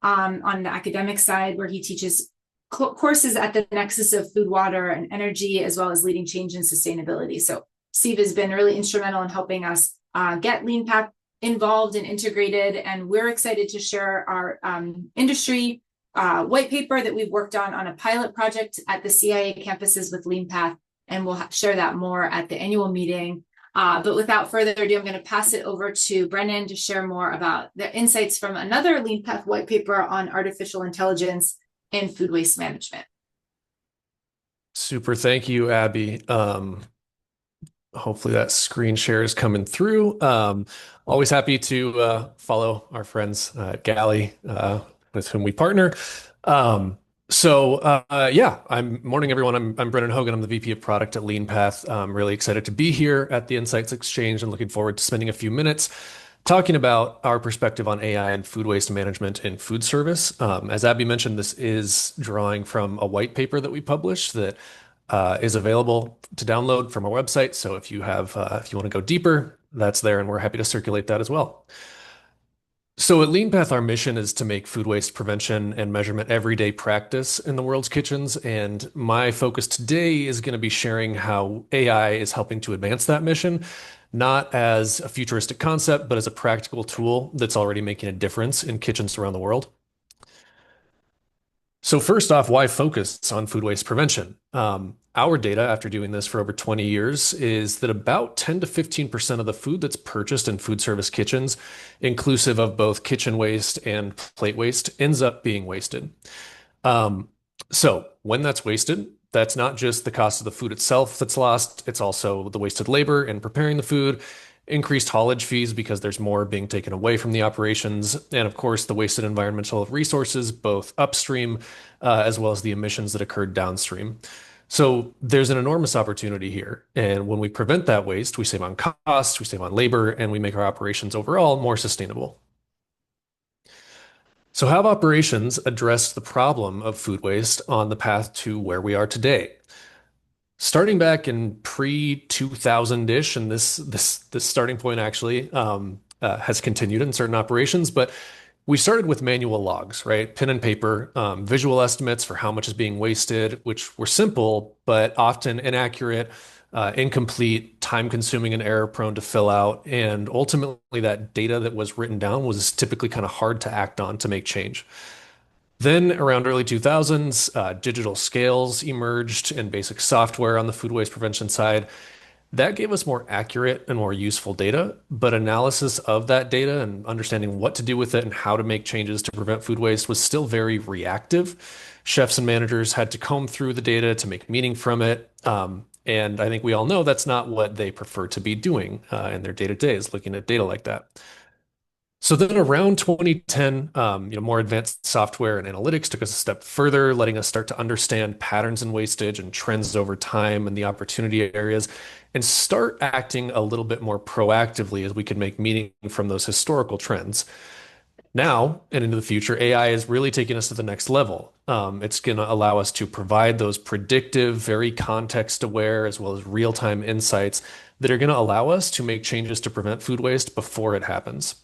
on the academic side, where he teaches courses at the nexus of food, water, and energy, as well as leading change in sustainability. So Steve has been really instrumental in helping us get Leanpath involved and integrated, and we're excited to share our industry white paper that we've worked on a pilot project at the CIA campuses with Leanpath, and we'll share that more at the annual meeting. But without further ado, I'm going to pass it over to Brennan to share more about the insights from another Leanpath white paper on artificial intelligence in food waste management. Super. Thank you, Abby. Hopefully that screen share is coming through. Always happy to follow our friends at Galley, with whom we partner. Morning, everyone. I'm Brennan Hogan. I'm the VP of Product at Leanpath. I'm really excited to be here at the Insights Exchange and looking forward to spending a few minutes talking about our perspective on AI and food waste management in food service. As Abby mentioned, this is drawing from a white paper that we published that is available to download from our website. So if you want to go deeper, that's there, and we're happy to circulate that as well. So at Leanpath, our mission is to make food waste prevention and measurement everyday practice in the world's kitchens. And my focus today is going to be sharing how AI is helping to advance that mission, not as a futuristic concept, but as a practical tool that's already making a difference in kitchens around the world. So first off, why focus on food waste prevention? Our data, after doing this for over 20 years, is that about 10 to 15% of the food that's purchased in food service kitchens, inclusive of both kitchen waste and plate waste, ends up being wasted. So when that's wasted, that's not just the cost of the food itself that's lost, it's also the wasted labor in preparing the food, increased haulage fees because there's more being taken away from the operations, and of course the wasted environmental resources, both upstream as well as the emissions that occurred downstream. So there's an enormous opportunity here. And when we prevent that waste, we save on costs, we save on labor, and we make our operations overall more sustainable. So how have operations addressed the problem of food waste on the path to where we are today? Starting back in pre-2000-ish, and this starting point actually has continued in certain operations, but we started with manual logs, right? Pen and paper, visual estimates for how much is being wasted, which were simple, but often inaccurate, incomplete, time-consuming and error-prone to fill out. And ultimately, that data that was written down was typically kind of hard to act on to make change. Then around early 2000s, digital scales emerged and basic software on the food waste prevention side. That gave us more accurate and more useful data, but analysis of that data and understanding what to do with it and how to make changes to prevent food waste was still very reactive. Chefs and managers had to comb through the data to make meaning from it. And I think we all know that's not what they prefer to be doing in their day-to-day, is looking at data like that. So then around 2010, more advanced software and analytics took us a step further, letting us start to understand patterns in wastage and trends over time and the opportunity areas, and start acting a little bit more proactively as we could make meaning from those historical trends. Now and into the future, AI is really taking us to the next level. It's going to allow us to provide those predictive, very context-aware, as well as real-time insights that are going to allow us to make changes to prevent food waste before it happens.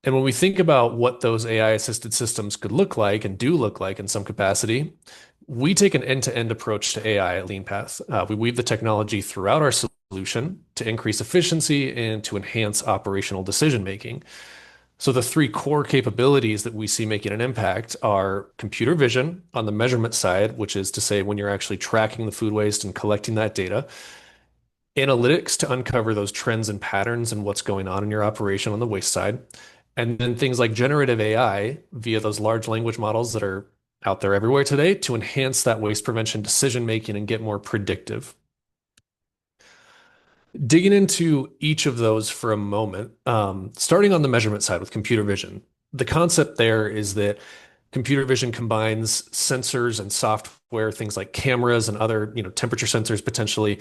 And when we think about what those AI-assisted systems could look like and do look like in some capacity, we take an end-to-end approach to AI at Leanpath. We weave the technology throughout our solution to increase efficiency and to enhance operational decision-making. So the three core capabilities that we see making an impact are computer vision on the measurement side, which is to say when you're actually tracking the food waste and collecting that data, analytics to uncover those trends and patterns and what's going on in your operation on the waste side, and then things like generative AI via those large language models that are out there everywhere today to enhance that waste prevention decision making and get more predictive. Digging into each of those for a moment, starting on the measurement side with computer vision. The concept there is that computer vision combines sensors and software, things like cameras and other, temperature sensors potentially,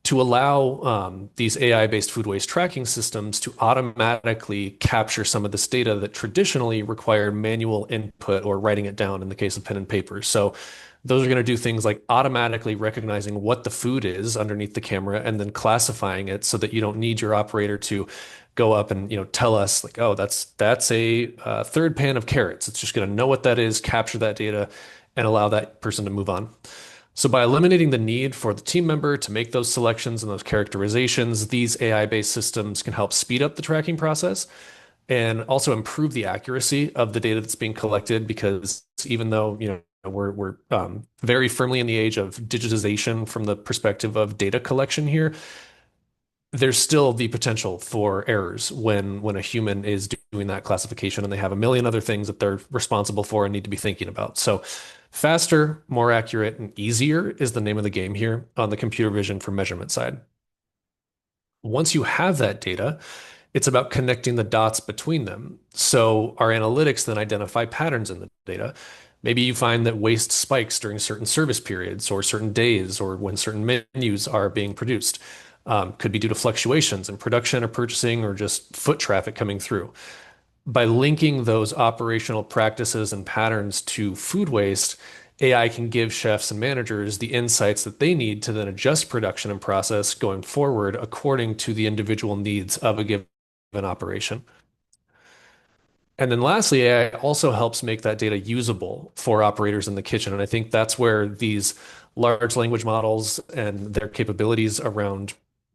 to allow these AI-based food waste tracking systems to automatically capture some of this data that traditionally required manual input or writing it down in the case of pen and paper. So those are going to do things like automatically recognizing what the food is underneath the camera and then classifying it so that you don't need your operator to go up and tell us like, oh, that's a third pan of carrots. It's just going to know what that is, capture that data, and allow that person to move on. So by eliminating the need for the team member to make those selections and those characterizations, these AI-based systems can help speed up the tracking process and also improve the accuracy of the data that's being collected, because even though, we're very firmly in the age of digitization from the perspective of data collection here, there's still the potential for errors when a human is doing that classification and they have a million other things that they're responsible for and need to be thinking about. So faster, more accurate, and easier is the name of the game here on the computer vision for measurement side. Once you have that data, it's about connecting the dots between them. So our analytics then identify patterns in the data. Maybe you find that waste spikes during certain service periods or certain days or when certain menus are being produced. Could be due to fluctuations in production or purchasing or just foot traffic coming through. By linking those operational practices and patterns to food waste, AI can give chefs and managers the insights that they need to then adjust production and process going forward according to the individual needs of a given operation. And then lastly, AI also helps make that data usable for operators in the kitchen. And I think that's where these large language models and their capabilities around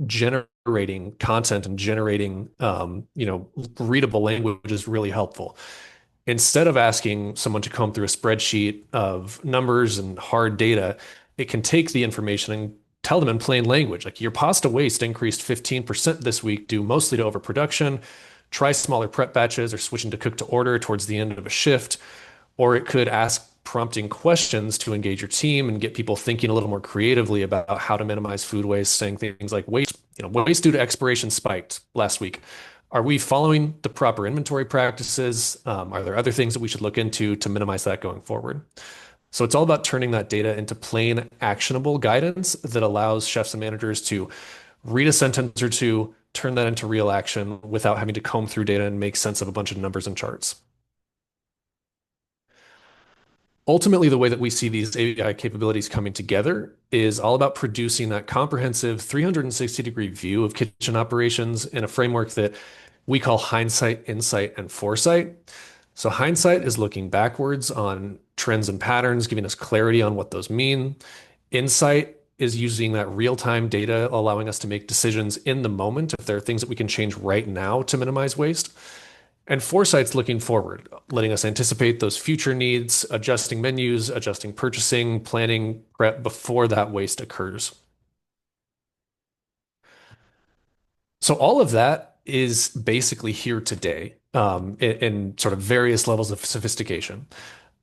generating content and generating, readable language is really helpful. Instead of asking someone to comb through a spreadsheet of numbers and hard data, it can take the information and tell them in plain language, like your pasta waste increased 15% this week due mostly to overproduction. Try smaller prep batches or switching to cook to order towards the end of a shift. Or it could ask prompting questions to engage your team and get people thinking a little more creatively about how to minimize food waste, saying things like waste due to expiration spiked last week. Are we following the proper inventory practices? Are there other things that we should look into to minimize that going forward? So it's all about turning that data into plain, actionable guidance that allows chefs and managers to read a sentence or two, turn that into real action without having to comb through data and make sense of a bunch of numbers and charts. Ultimately, the way that we see these AI capabilities coming together is all about producing that comprehensive 360-degree view of kitchen operations in a framework that we call hindsight, insight, and foresight. So hindsight is looking backwards on trends and patterns, giving us clarity on what those mean. Insight is using that real-time data, allowing us to make decisions in the moment if there are things that we can change right now to minimize waste. And foresight's looking forward, letting us anticipate those future needs, adjusting menus, adjusting purchasing, planning prep before that waste occurs. So all of that is basically here today, in sort of various levels of sophistication.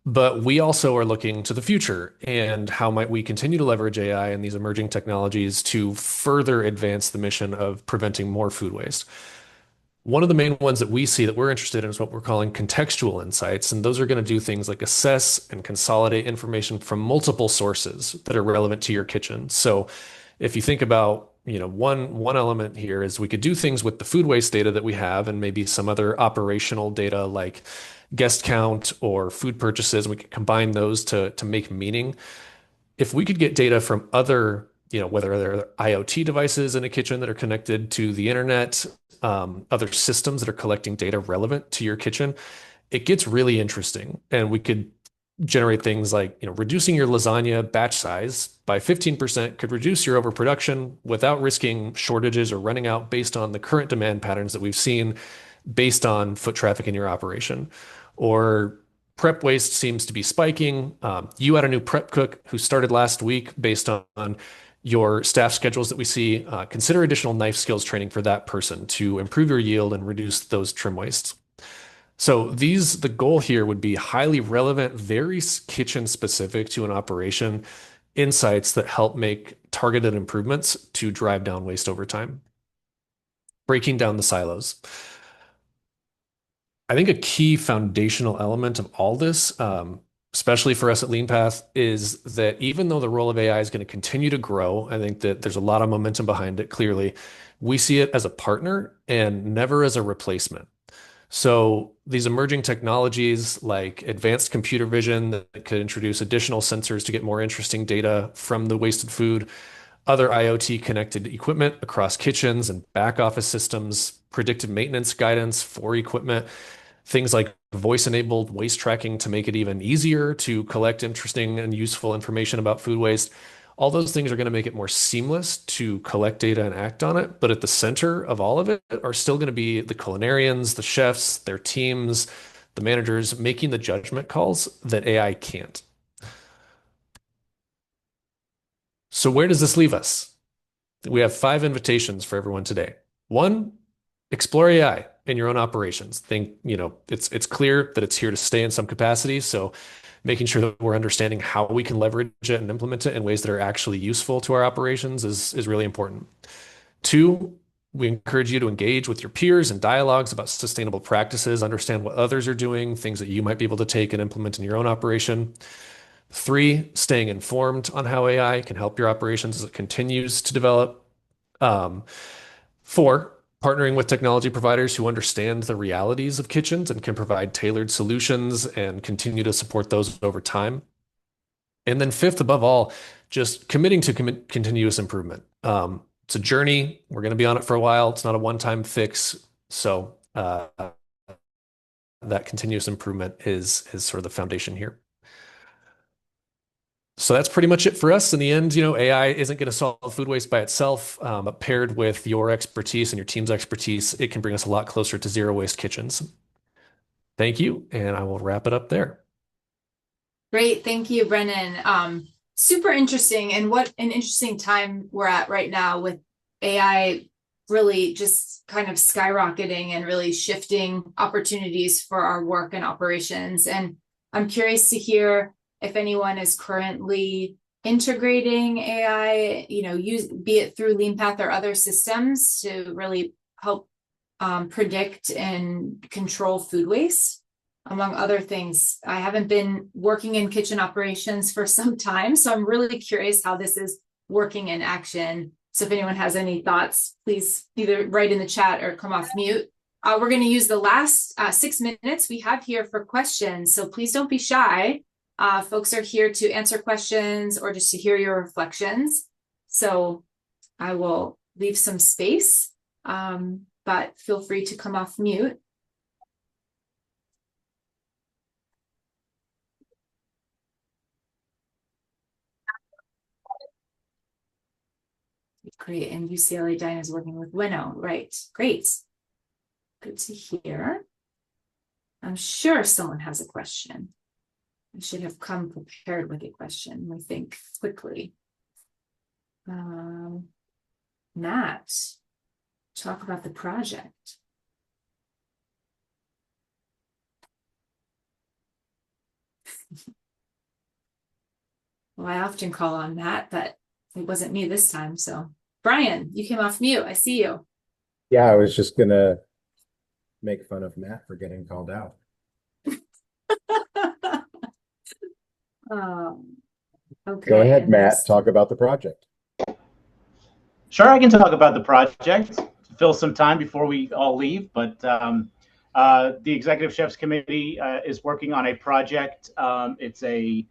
But we also are looking to the future and how might we continue to leverage AI and these emerging technologies to further advance the mission of preventing more food waste. One of the main ones that we see that we're interested in is what we're calling contextual insights. And those are going to do things like assess and consolidate information from multiple sources that are relevant to your kitchen. So if you think about, one element here is we could do things with the food waste data that we have and maybe some other operational data like guest count or food purchases. We could combine those to make meaning. If we could get data from other, whether they're IoT devices in a kitchen that are connected to the internet, other systems that are collecting data relevant to your kitchen, it gets really interesting. And we could generate things like, reducing your lasagna batch size by 15% could reduce your overproduction without risking shortages or running out based on the current demand patterns that we've seen based on foot traffic in your operation. Or prep waste seems to be spiking. You had a new prep cook who started last week based on your staff schedules that we see. Consider additional knife skills training for that person to improve your yield and reduce those trim wastes. So the goal here would be highly relevant, very kitchen specific to an operation, insights that help make targeted improvements to drive down waste over time. Breaking down the silos. I think a key foundational element of all this, especially for us at Leanpath, is that even though the role of AI is going to continue to grow, I think that there's a lot of momentum behind it, clearly. We see it as a partner and never as a replacement. So these emerging technologies like advanced computer vision that could introduce additional sensors to get more interesting data from the wasted food, other IoT connected equipment across kitchens and back office systems, predictive maintenance guidance for equipment, things like voice-enabled waste tracking to make it even easier to collect interesting and useful information about food waste. All those things are going to make it more seamless to collect data and act on it. But at the center of all of it are still going to be the culinarians, the chefs, their teams, the managers making the judgment calls that AI can't. So where does this leave us? We have 5 invitations for everyone today. 1, explore AI in your own operations. Think, it's clear that it's here to stay in some capacity. So making sure that we're understanding how we can leverage it and implement it in ways that are actually useful to our operations is really important. 2, we encourage you to engage with your peers in dialogues about sustainable practices, understand what others are doing, things that you might be able to take and implement in your own operation. 3, staying informed on how AI can help your operations as it continues to develop. 4, partnering with technology providers who understand the realities of kitchens and can provide tailored solutions and continue to support those over time. And then 5th, above all, just committing to continuous improvement. It's a journey. We're going to be on it for a while. It's not a one-time fix. So that continuous improvement is sort of the foundation here. So that's pretty much it for us. In the end, AI isn't going to solve food waste by itself, but paired with your expertise and your team's expertise, it can bring us a lot closer to zero waste kitchens. Thank you, and I will wrap it up there. Great, thank you, Brennan. Super interesting, and what an interesting time we're at right now with AI really just kind of skyrocketing and really shifting opportunities for our work and operations. And I'm curious to hear if anyone is currently integrating AI, be it through Leanpath or other systems to really help predict and control food waste, among other things. I haven't been working in kitchen operations for some time, so I'm really curious how this is working in action. So if anyone has any thoughts, please either write in the chat or come off mute. We're going to use the last 6 minutes we have here for questions, so please don't be shy. Folks are here to answer questions or just to hear your reflections. So I will leave some space, but feel free to come off mute. Great, and UCLA Dine is working with Winnow, right? Great, good to hear. I'm sure someone has a question. I should have come prepared with a question. Let me think quickly. Matt, talk about the project. Well, I often call on Matt, but it wasn't me this time. So, Brian, you came off mute. I see you. Yeah, I was just gonna make fun of Matt for getting called out. Okay. Go ahead, and Matt. there's- Talk about the project. Sure, I can talk about the project to fill some time before we all leave. But the Executive Chefs Committee is working on a project. It's a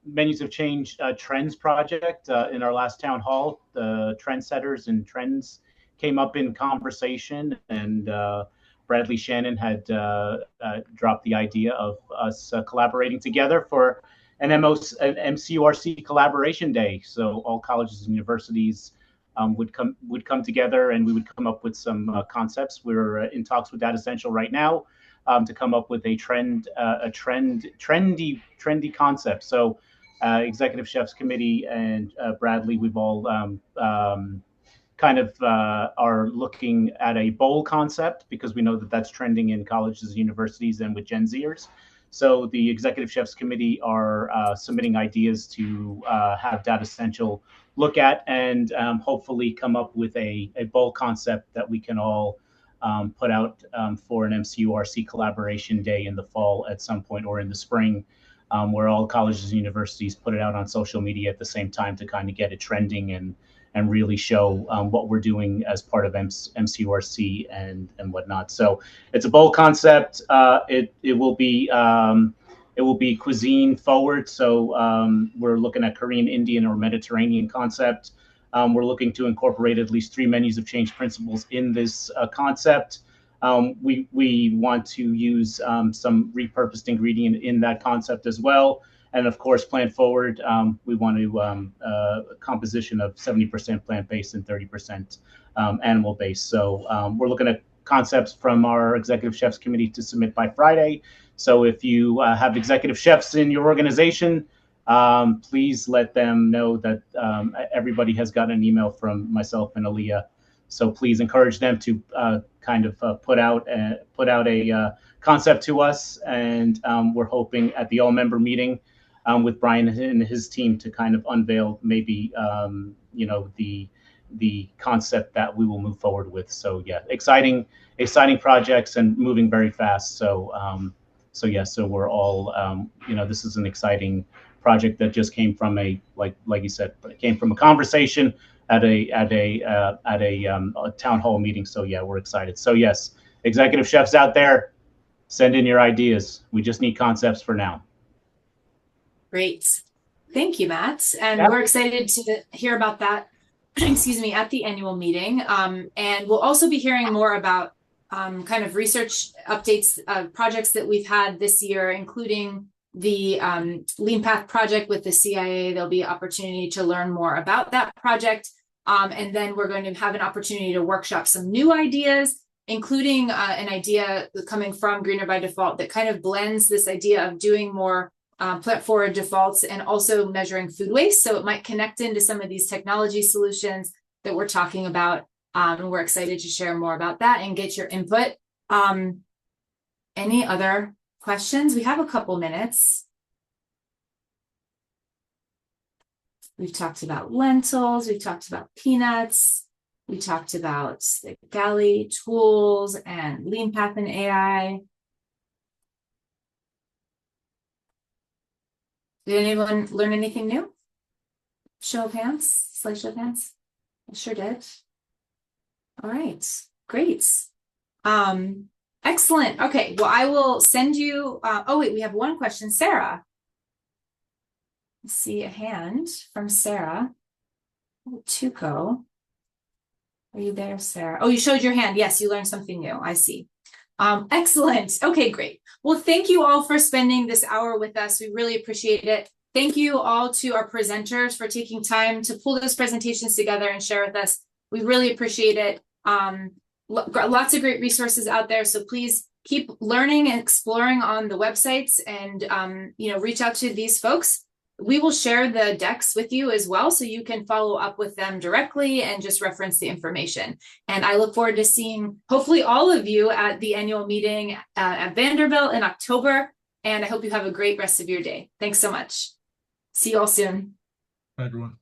Menus of Change Trends project. In our last town hall, the trendsetters and trends came up in conversation, and Bradley Shannon had dropped the idea of us collaborating together for an MCURC collaboration day. So all colleges and universities would come together, and we would come up with some concepts. We're in talks with Data Central right now to come up with a trendy concept. So Executive Chefs Committee and Bradley, we've all kind of are looking at a bowl concept, because we know that that's trending in colleges and universities and with Gen Zers. So the Executive Chefs Committee are submitting ideas to have Data Central look at, and hopefully come up with a bowl concept that we can all put out for an MCURC collaboration day in the fall at some point, or in the spring, where all colleges and universities put it out on social media at the same time to kind of get it trending and really show what we're doing as part of MCURC and whatnot. So it's a bowl concept. It will be cuisine forward. So we're looking at Korean, Indian, or Mediterranean concept. We're looking to incorporate at least 3 menus of change principles in this concept. We want to use some repurposed ingredient in that concept as well. And of course, plan forward, we want to a composition of 70% plant-based and 30% animal-based. So we're looking at concepts from our Executive Chefs Committee to submit by Friday. So if you have executive chefs in your organization, please let them know that everybody has gotten an email from myself and Aaliyah. So please encourage them to kind of put out a concept to us, and we're hoping at the all-member meeting with Brian and his team to kind of unveil maybe the concept that we will move forward with. So yeah, exciting projects and moving very fast. So so we're all this is an exciting project that just came from like you said, it came from a conversation at a town hall meeting. So yeah, we're excited. So yes, executive chefs out there, send in your ideas. We just need concepts for now. Great. Thank you, Matt. And Yeah. we're excited to hear about that, excuse me, at the annual meeting. And we'll also be hearing more about kind of research updates of projects that we've had this year, including the Leanpath project with the CIA. There'll be an opportunity to learn more about that project. And then we're going to have an opportunity to workshop some new ideas, including an idea coming from Greener by Default that kind of blends this idea of doing more plant forward defaults and also measuring food waste. So it might connect into some of these technology solutions that we're talking about. And we're excited to share more about that and get your input. Any other questions? We have a couple minutes. We've talked about lentils. We've talked about peanuts. We talked about the Galley tools and Leanpath and AI. Did anyone learn anything new? Show of hands, slight show of hands. I sure did. All right, great. Excellent. Okay, well, I will send you, oh wait, we have one question, Sarah. I see a hand from Sarah. Tuco. Are you there, Sarah? Oh, you showed your hand. Yes, you learned something new. I see. Excellent. Okay, great. Well, thank you all for spending this hour with us. We really appreciate it. Thank you all to our presenters for taking time to pull those presentations together and share with us. We really appreciate it. Lots of great resources out there. So please keep learning and exploring on the websites and, reach out to these folks. We will share the decks with you as well, so you can follow up with them directly and just reference the information. And I look forward to seeing hopefully all of you at the annual meeting at Vanderbilt in October. And I hope you have a great rest of your day. Thanks so much. See you all soon. Bye, everyone.